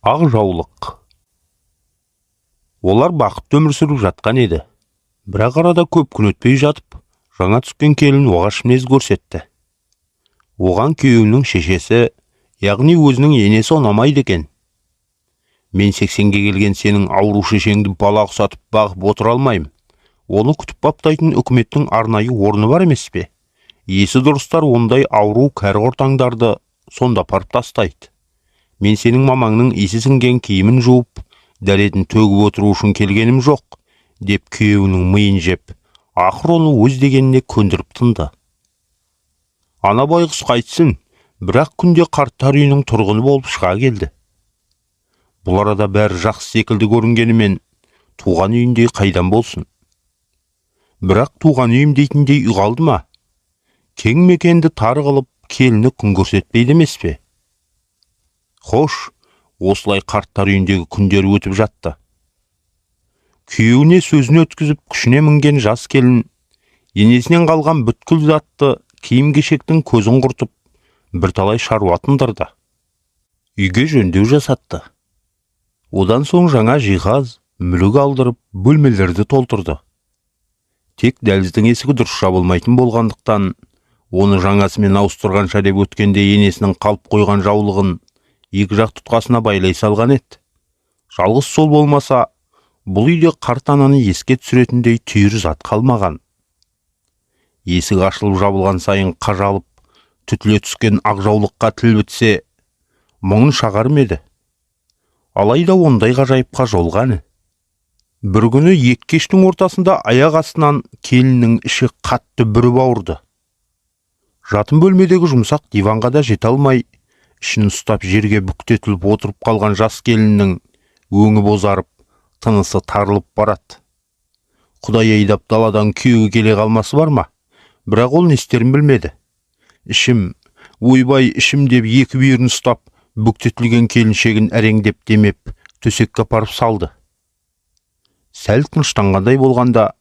Ақ жаулық. Олар бақытты өмір сүріп жатқан еді. Бірақ арада көп күн өтпей жатып, жаңа түскен келін оғаш мінез көрсетті. Оған күйеуінің шешесі, яғни өзінің енесі ұнамайды екен. Мен 80-ге келген сенің ауру шешеңді бала ұқсатып бағып отыра алмаймын. Оны күтіп баптайтын үкіметтің арнайы орны бар емес пе? Есі дұрыстар ондай ауру кәрі ортаңдарды сонда апарып тастайды. Мен сенің мамаңның исі сіңген киімін жуып, дәретін төгіп отыру үшін келгенім жоқ, деп күйеуінің миын жеп, ақыр оны өз дегеніне көндіріп тынды. Ана байғұс қайтсын, бірақ күнде қарттар үйінің тұрғыны болып шыға келді. Бұл арада бәрі жақсы секілді көрінгенімен, туған үйіндей қайдан болсын. Бірақ туған үйім дейтіндей үй қалды ма? Кең мекенді тар қылып, келіні күн көрсетпейді емес пе? Хош, осылай қарттар үйіндегі күндер өтіп жатты. Күйеуіне сөзін өткізіп күшіне мінген жас келін, енесінен қалған бүткіл затты киім-кешектің көзін құртып, бірталай шаруа тындырды. Үйге жөндеу жасатты. Одан соң жаңа жиһаз, мүлік алдырып, бөлмелерді толтырды. Тек дәліздің есігі дұрыс жабылмайтын болғандықтан, оны жаңасымен ауыстырғанша деп өткенде енесінің қалып қойған жаулығын екі жақ тұтқасына байлай салған еді. Жалғыз сол болмаса, бұл үйде қарт ананы еске түсіретіндей түйір зат қалмаған. Есік ашылып жабылған сайын қажалып, түтіле түскен ақ жаулыққа тіл бітсе, мұңын шағар ма еді? Алайда ондай ғажайыпқа жолғаны. Бір күні екі кештің ортасында аяқ астынан келіннің іші қатты бүріп ауырды. Жатын бөлмедегі жұмсақ диванға да жете алмай, ішін ұстап жерге бүктетіліп отырып қалған жас келіннің өңі бозарып, тынысы тарылып барады. Құдай айдап даладан күйеуі келе қалмасы бар ма? Бірақ ол не істерін білмеді. Ішім, ойбай ішім деп екі бүйірін ұстап, бүктетілген келіншегін әреңдеп демеп, төсекке апарып салды. Сәл тыныштанғандай болғанда,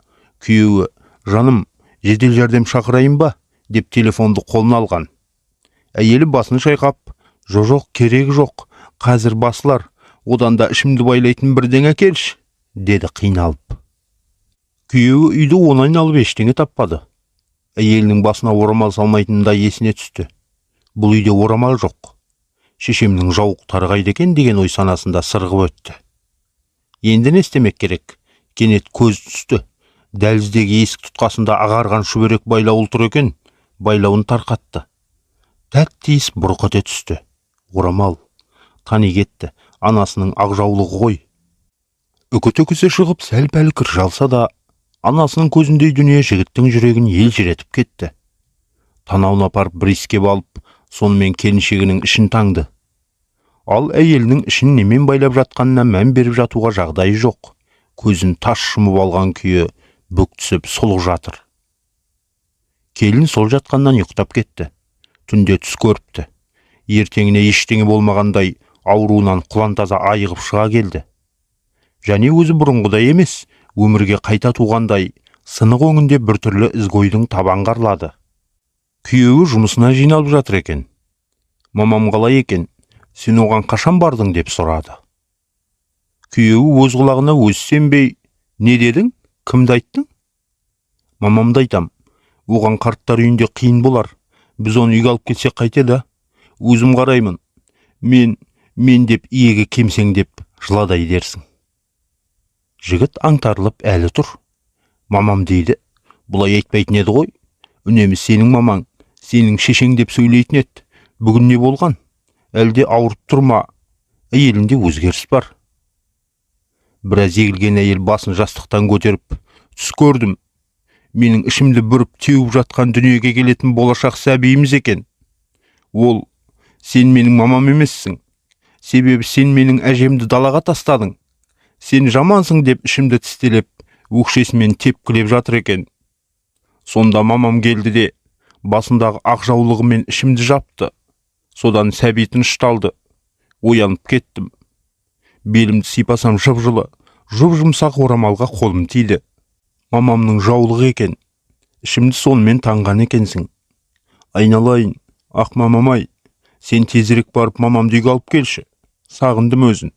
күйеуі, жаным, жедел жәрдем шақырайын ба? Деп телефонды қолына алған. Әйелі басын шайқап, жоқ, керегі жоқ, қазір басылар, одан да ішімді байлайтын бірдеңе әкелші, деді қиналып. Күйеуі үйді онайын алып ештеңе таппады. Әйелінің басына орамал салмайтынында есіне түсті. Бұл үйде орамал жоқ. Шешемнің жауықтары қайда екен деген ой санасында сырғып өтті. Енді не істемек керек? Кенет көз түсті. Дәліздегі есік тұтқасында ағарған шүберек байлауыл тұр екен, байлауын тарқатты. Тәт-тиіс бұрқ ете түсті. Орамал. Тани кетті. Анасының ақ жаулығы ғой. Үкі-түкісі шығып сәл-пәл кір жалса да, анасының көзіндей дүние жігіттің жүрегін елжіретіп кетті. Танауына апарып бір иіскеп алып, сонымен келіншегінің ішін таңды. Ал әйелінің ішін немен байлап жатқанына мән беріп жатуға жағдайы жоқ. Көзін тас жұмып алған күйі бүк түсіп сұлық жатыр. Келін сол жатқаннан ұйықтап кетті. Түнде түс көріпті. Ертеңіне ештеңе болмағандай ауруынан құлантаза айығып шыға келді. Және өзі бұрынғыдай емес, өмірге қайта туғандай, сынық өңінде біртүрлі ізгойдың табан қарлады. Күйеуі жұмысына жиналып жатыр екен. Мамам қалай екен? Сен оған қашан бардың деп сұрады. Күйеуі өз құлағына өзі сенбей, не дедің? Кімді айттың? Мамамды айтам. Оған қарттар үйінде қиын болар. Біз оны үйге алып кетсек қайтеді? Өзім қараймын. Мен деп иегі кемсеңдеп жыладай дерсің. Жігіт аңтарылып әлі тұр. Мамам дейді. Бұлай айтпайтын еді ғой. Үнемі сенің мамаң, сенің шешең деп сөйлейтін еді. Бүгін не болған? Әлде ауырып тұрма? Әйелінде өзгеріс бар. Біраз егілген әйел басын жастықтан көтеріп, түс көрдім. Менің ішімді бүріп теуіп жатқан дүниеге келетін болашақ сәбиіміз екен. Ол, сен менің мамам емессің. Себебі сен менің әжемді далаға тастадың. Сен жамансың деп ішімді тістелеп, өкшесімен тепкілеп жатыр екен. Сонда мамам келді де, басындағы ақ жаулығымен ішімді жапты. Содан сәби тынышталды. Оянып кеттім. Белімді сипасам жып-жылы, жұп-жұмсақ орамалға қолым тиді. Мамамның жаулығы екен. Ішімді сонымен таңған екенсің. Айналайын, ақ мамам-ай, сен тезірек барып мамамды үйге алып келші. Сағындым өзін.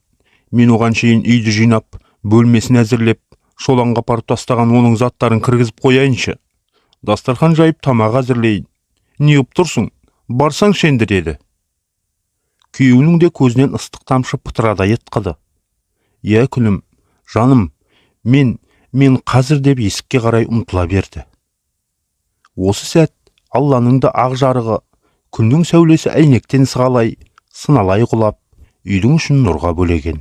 Мен оған шейін үйді жинап, бөлмесін әзірлеп, шоланға апарып тастаған оның заттарын кіргізіп қояйыншы. Дастархан жайып тамақ әзірлейін. Неғып тұрсың? Барсаң шенді деді. Күйеуінің де көзінен ыстық тамшы пытырадай ытқыды. Иә күлім, жаным, мен қазір деп есікке қарай ұмтыла берді. Осы сәт Алланың да ақ жарығы, күннің сәулесі әйнектен сығалай, сыналай құлап, үйдің ішін нұрға бөлеген.